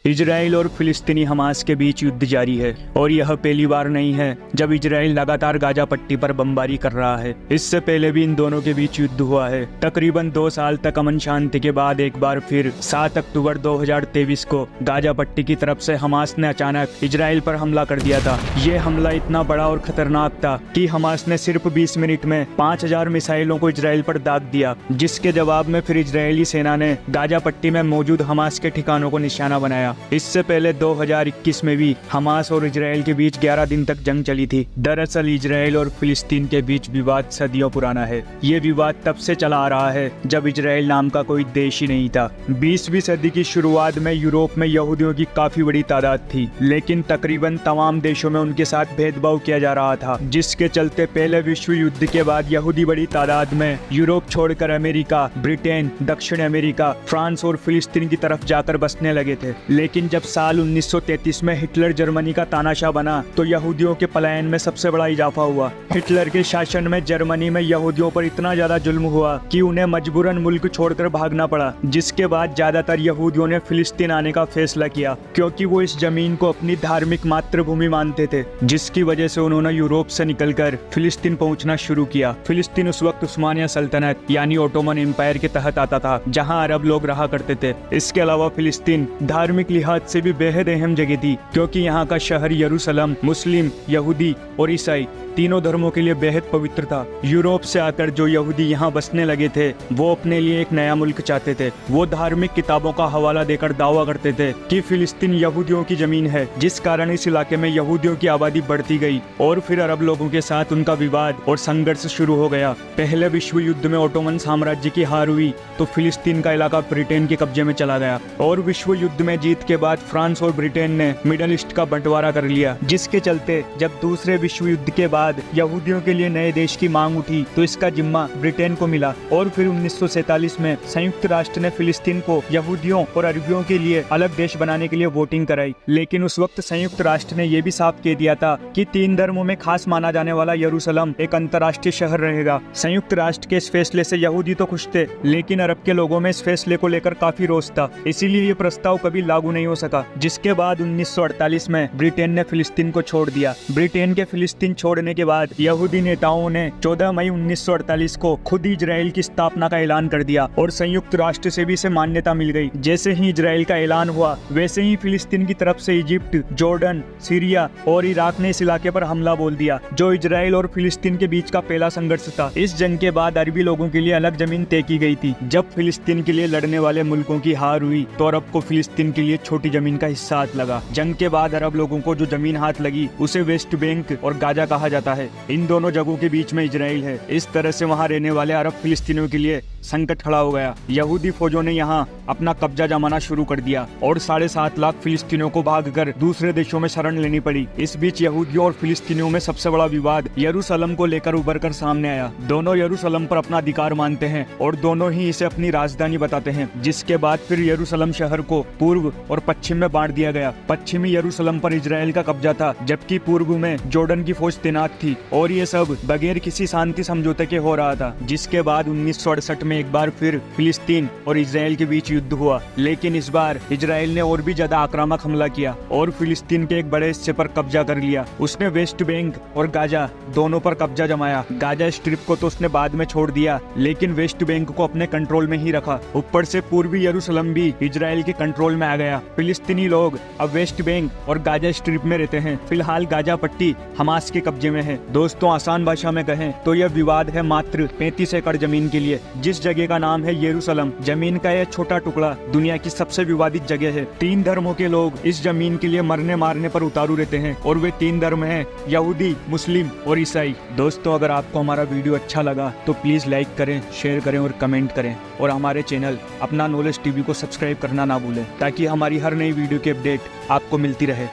Israel और फिलिस्तीनी Hamas के बीच युद्ध जारी है और यह पहली बार नहीं है जब इजराइल लगातार गाजा पट्टी पर बमबारी कर रहा है। इससे पहले भी इन दोनों के बीच युद्ध हुआ है। तकरीबन 2 साल तक अमन शांति के बाद एक बार फिर 7 अक्टूबर 2023 को गाजा पट्टी की तरफ से हमास ने अचानक इजराइल पर हमला कर दिया था। ये हमला इतना बड़ा और खतरनाक था कि हमास ने सिर्फ 20 मिनट में 5000 मिसाइलों को इजराइल पर दाग दिया, जिसके जवाब में फिर इजरायली सेना ने गाजा पट्टी में मौजूद हमास के ठिकानों को निशाना बनाया। इससे पहले 2021 में भी हमास और इजराइल के बीच 11 दिन तक जंग चली थी। दरअसल इजराइल और फिलिस्तीन के बीच विवाद सदियों पुराना है। ये विवाद तब से चला आ रहा है जब इजराइल नाम का कोई देश ही नहीं था। 20वीं सदी की शुरुआत में यूरोप में यहूदियों की काफी बड़ी तादाद थी, लेकिन तकरीबन तमाम देशों में उनके साथ भेदभाव किया जा रहा था, जिसके चलते पहले विश्व युद्ध के बाद यहूदी बड़ी तादाद में यूरोप छोड़कर अमेरिका, ब्रिटेन, दक्षिण अमेरिका, फ्रांस और फिलिस्तीन की तरफ जाकर बसने लगे थे। लेकिन जब साल 1933 में हिटलर जर्मनी का तानाशाह बना तो यहूदियों के पलायन में सबसे बड़ा इजाफा हुआ। हिटलर के शासन में जर्मनी में यहूदियों पर इतना ज्यादा जुल्म हुआ कि उन्हें मजबूरन मुल्क छोड़कर भागना पड़ा, जिसके बाद ज्यादातर यहूदियों ने फिलिस्तीन आने का फैसला किया, क्योंकि वो इस जमीन को अपनी धार्मिक मातृभूमि मानते थे, जिसकी वजह से उन्होंने यूरोप से निकलकर फिलिस्तीन पहुंचना शुरू किया। फिलिस्तीन उस वक्त उस्मानिया सल्तनत यानी ओटोमन एम्पायर के तहत आता था, जहां अरब लोग रहा करते थे। इसके अलावा फिलिस्तीन धार्मिक लिहाज से भी बेहद अहम जगह थी, क्योंकि यहाँ का शहर यरूशलेम मुस्लिम, यहूदी और ईसाई तीनों धर्मों के लिए बेहद पवित्र था। यूरोप से आकर जो यहूदी यहाँ बसने लगे थे वो अपने लिए एक नया मुल्क चाहते थे। वो धार्मिक किताबों का हवाला देकर दावा करते थे कि फिलिस्तीन यहूदियों की जमीन है, जिस कारण इस इलाके में यहूदियों की आबादी बढ़ती गई और फिर अरब लोगों के साथ उनका विवाद और संघर्ष शुरू हो गया। पहले विश्व युद्ध में ओटोमन साम्राज्य की हार हुई तो फिलिस्तीन का इलाका ब्रिटेन के कब्जे में चला गया और विश्व युद्ध में जीत के बाद फ्रांस और ब्रिटेन ने मिडल ईस्ट का बंटवारा कर लिया, जिसके चलते जब दूसरे विश्व युद्ध के बाद यहूदियों के लिए नए देश की मांग उठी तो इसका जिम्मा ब्रिटेन को मिला और फिर 1947 में संयुक्त राष्ट्र ने फिलिस्तीन को यहूदियों और अरबियों के लिए अलग देश बनाने के लिए वोटिंग कराई। लेकिन उस वक्त संयुक्त राष्ट्र ने यह भी साफ कह दिया था कि 3 धर्मों में खास माना जाने वाला यरूशलेम एक अंतर्राष्ट्रीय शहर रहेगा। संयुक्त राष्ट्र के इस फैसले से यहूदी तो खुश थे, लेकिन अरब के लोगों में इस फैसले को लेकर काफी रोष था, इसीलिए ये प्रस्ताव कभी लागू नहीं हो सका। जिसके बाद 1948 में ब्रिटेन ने फिलिस्तीन को छोड़ दिया। ब्रिटेन के फिलिस्तीन छोड़ने के बाद यहूदी नेताओं ने 14 मई 1948 को खुद इजराइल की स्थापना का ऐलान कर दिया और संयुक्त राष्ट्र से भी इसे मान्यता मिल गई। जैसे ही इजराइल का ऐलान हुआ वैसे ही फिलिस्तीन की तरफ से इजिप्ट, जॉर्डन, सीरिया और इराक ने इस इलाके पर हमला बोल दिया, जो इजराइल और फिलिस्तीन के बीच का पहला संघर्ष था। इस जंग के बाद अरबी लोगों के लिए अलग जमीन तय की गई थी। जब फिलिस्तीन के लिए लड़ने वाले मुल्कों की हार हुई तो अरब को फिलिस्तीन के लिए छोटी जमीन का हिस्सा हाथ लगा। जंग के बाद अरब लोगों को जो जमीन हाथ लगी उसे वेस्ट बैंक और गाजा कहा जाता है। इन दोनों जगहों के बीच में इजराइल है। इस तरह से वहां रहने वाले अरब फिलिस्तीनियों के लिए संकट खड़ा हो गया। यहूदी फौजों ने यहां अपना कब्जा जमाना शुरू कर दिया और 7.5 लाख फिलिस्तीनियों को भागकर दूसरे देशों में शरण लेनी पड़ी। इस बीच यहूदियों और फिलिस्तीनियों में सबसे बड़ा विवाद यरूशलेम को लेकर उभर कर सामने आया। दोनों यरूशलेम पर अपना अधिकार मानते हैं और दोनों ही इसे अपनी राजधानी बताते हैं। जिसके बाद फिर यरूशलेम शहर को पूर्व और पश्चिम में बांट दिया गया। पश्चिमी यरूशलेम पर इजराइल का कब्जा था, जबकि पूर्व में जॉर्डन की फौज तैनात थी और ये सब बगैर किसी शांति समझौते के हो रहा था। जिसके बाद 1968 में एक बार फिर फिलिस्तीन और इजराइल के बीच युद्ध हुआ, लेकिन इस बार इजराइल ने और भी ज्यादा आक्रामक हमला किया और फिलिस्तीन के एक बड़े हिस्से पर कब्जा कर लिया। उसने वेस्ट बैंक और गाजा दोनों पर कब्जा जमाया। गाजा स्ट्रिप को तो उसने बाद में छोड़ दिया, लेकिन वेस्ट बैंक को अपने कंट्रोल में ही रखा। ऊपर से पूर्वी यरूशलेम भी इजराइल के कंट्रोल में आ गया। फिलिस्तीनी लोग अब वेस्ट बैंक और गाजा स्ट्रिप में रहते हैं। फिलहाल गाजा पट्टी हमास के कब्जे में है। दोस्तों, आसान भाषा में कहें तो यह विवाद है मात्र 35 एकड़ जमीन के लिए, जिस जगह का नाम है यरूशलेम। जमीन का यह छोटा टुकड़ा दुनिया की सबसे विवादित जगह है। 3 धर्मों के लोग इस जमीन के लिए मरने मारने पर उतारू रहते हैं और वे 3 धर्म हैं, यहूदी, मुस्लिम और ईसाई। दोस्तों, अगर आपको हमारा वीडियो अच्छा लगा तो प्लीज लाइक करें, शेयर करें और कमेंट करें और हमारे चैनल अपना नॉलेज टीवी को सब्सक्राइब करना ना भूलें, ताकि हमारी हर नई वीडियो की अपडेट आपको मिलती रहे।